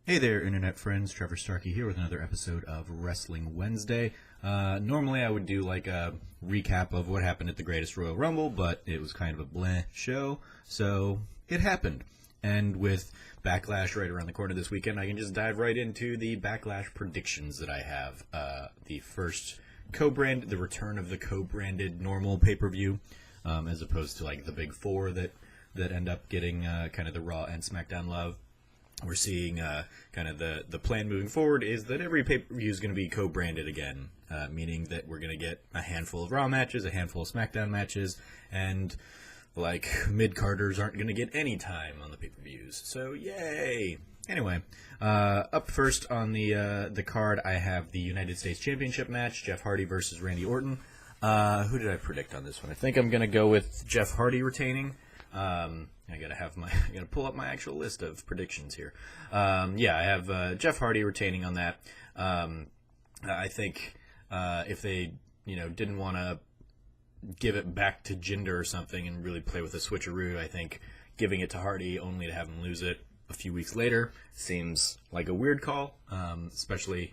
Hey there, internet friends. Trevor Starkey here with another episode of Wrestling Wednesday. Normally I would do like a recap of what happened at the Greatest Royal Rumble, but it was kind of a bleh show, so it happened. And with Backlash right around the corner this weekend, I can just dive right into the Backlash predictions that I have. The first the return of the co-branded normal pay-per-view, as opposed to like the big four that end up getting kind of the Raw and SmackDown love. We're seeing kind of the plan moving forward is that every pay-per-view is going to be co-branded again, meaning that we're going to get a handful of Raw matches, a handful of SmackDown matches, and like mid-carders aren't going to get any time on the pay-per-views. So yay! Anyway, up first on the card, I have the United States Championship match: Jeff Hardy versus Randy Orton. Who did I predict on this one? I think I'm going to go with Jeff Hardy retaining. I gotta pull up my actual list of predictions here. I have Jeff Hardy retaining on that. I think if they didn't want to give it back to Jinder or something and really play with a switcheroo, I think giving it to Hardy only to have him lose it a few weeks later seems like a weird call. Especially,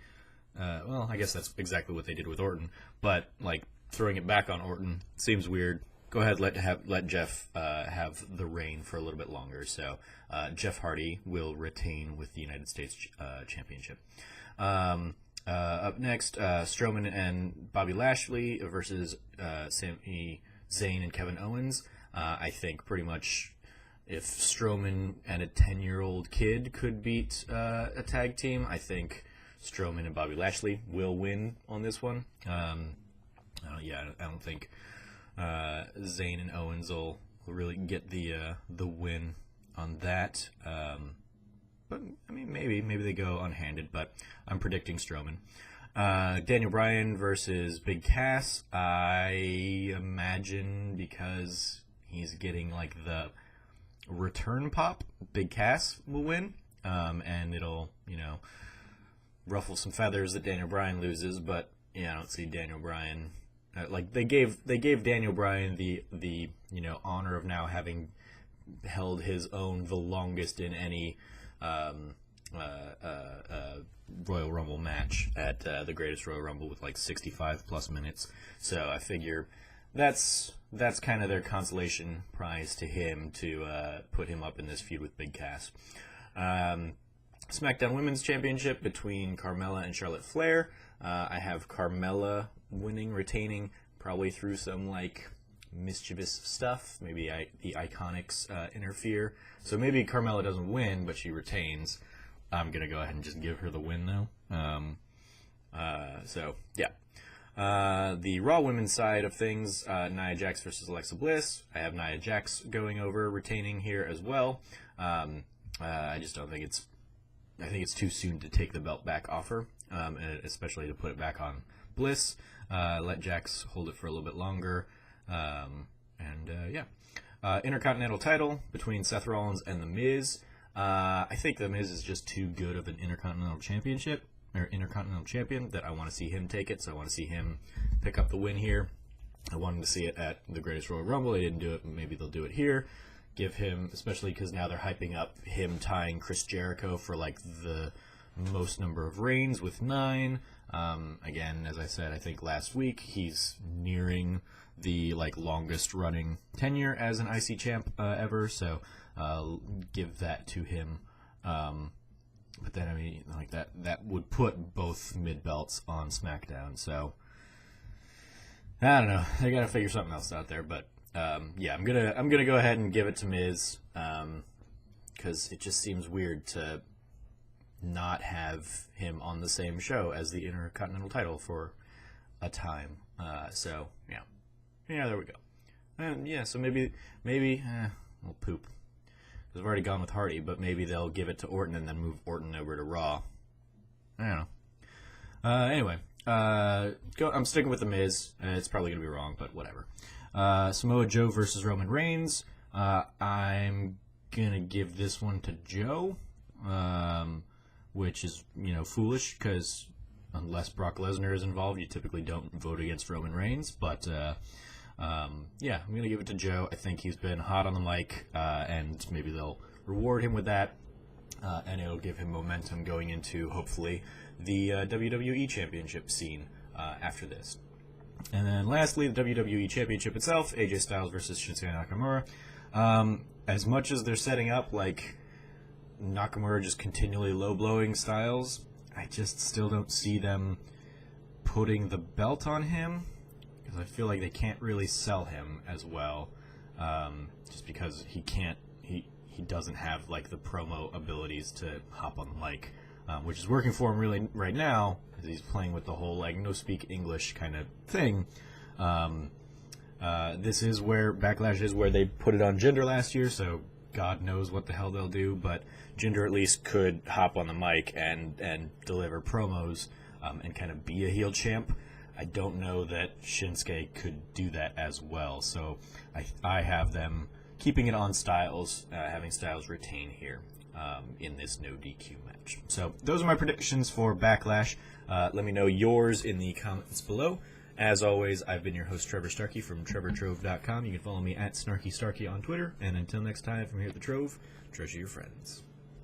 I guess that's exactly what they did with Orton. But like throwing it back on Orton seems weird. Go ahead, let Jeff have the reign for a little bit longer. So Jeff Hardy will retain with the United States Championship. Up next, Strowman and Bobby Lashley versus Sami Zayn and Kevin Owens. I think pretty much if Strowman and a 10-year-old kid could beat a tag team, I think Strowman and Bobby Lashley will win on this one. I don't think Zayn and Owens will really get the win on that. But I mean, maybe they go unhanded. But I'm predicting Strowman. Daniel Bryan versus Big Cass. I imagine because he's getting like the return pop, Big Cass will win, and it'll ruffle some feathers that Daniel Bryan loses. But I don't see Daniel Bryan. They gave Daniel Bryan the honor of now having held his own the longest in any Royal Rumble match at the Greatest Royal Rumble with like 65 plus minutes. So I figure that's kind of their consolation prize to him to put him up in this feud with Big Cass. SmackDown Women's Championship between Carmella and Charlotte Flair. I have Carmella retaining, probably through some like mischievous stuff. Maybe the Iconics interfere. So maybe Carmella doesn't win, but she retains. I'm gonna go ahead and just give her the win though. The Raw Women's side of things, Nia Jax versus Alexa Bliss. I have Nia Jax going over, retaining here as well. I just don't think I think it's too soon to take the belt back off her, and especially to put it back on Bliss. Let Jax hold it for a little bit longer. Intercontinental title between Seth Rollins and The Miz. I think The Miz is just too good of an Intercontinental champion that I want to see him take it. So I want to see him pick up the win here. I wanted to see it at the Greatest Royal Rumble. They didn't do it. Maybe they'll do it here. Give him, especially because now they're hyping up him tying Chris Jericho for like the most number of reigns with 9. Again, as I said, I think last week, he's nearing the like longest running tenure as an IC champ ever. So give that to him. But then I mean, like that would put both mid belts on SmackDown. So I don't know. They got to figure something else out there. But I'm gonna go ahead and give it to Miz because it just seems weird to not have him on the same show as the Intercontinental title for a time. There we go. And so maybe we'll poop because I've already gone with Hardy, but maybe they'll give it to Orton and then move Orton over to Raw. I don't know. Anyway, I'm sticking with The Miz. It's probably gonna be wrong, but whatever. Samoa Joe versus Roman Reigns. I'm gonna give this one to Joe. Which is, foolish because unless Brock Lesnar is involved, you typically don't vote against Roman Reigns. But, I'm going to give it to Joe. I think he's been hot on the mic, and maybe they'll reward him with that. and it'll give him momentum going into, hopefully, the WWE Championship scene after this. And then lastly, the WWE Championship itself, AJ Styles versus Shinsuke Nakamura. As much as they're setting up, like, Nakamura just continually low-blowing Styles, I just still don't see them putting the belt on him, because I feel like they can't really sell him as well, just because he doesn't have, like, the promo abilities to hop on the mic, which is working for him really right now, because he's playing with the whole, like, no-speak English kind of thing. This is where Backlash is where they put it on Jinder last year, so God knows what the hell they'll do, but Jinder at least could hop on the mic and deliver promos and kind of be a heel champ. I don't know that Shinsuke could do that as well, so I have them keeping it on Styles, having Styles retain here in this no DQ match. So those are my predictions for Backlash. Let me know yours in the comments below. As always, I've been your host, Trevor Starkey from TrevorTrove.com. You can follow me at SnarkyStarkey on Twitter. And until next time, from here at the Trove, treasure your friends.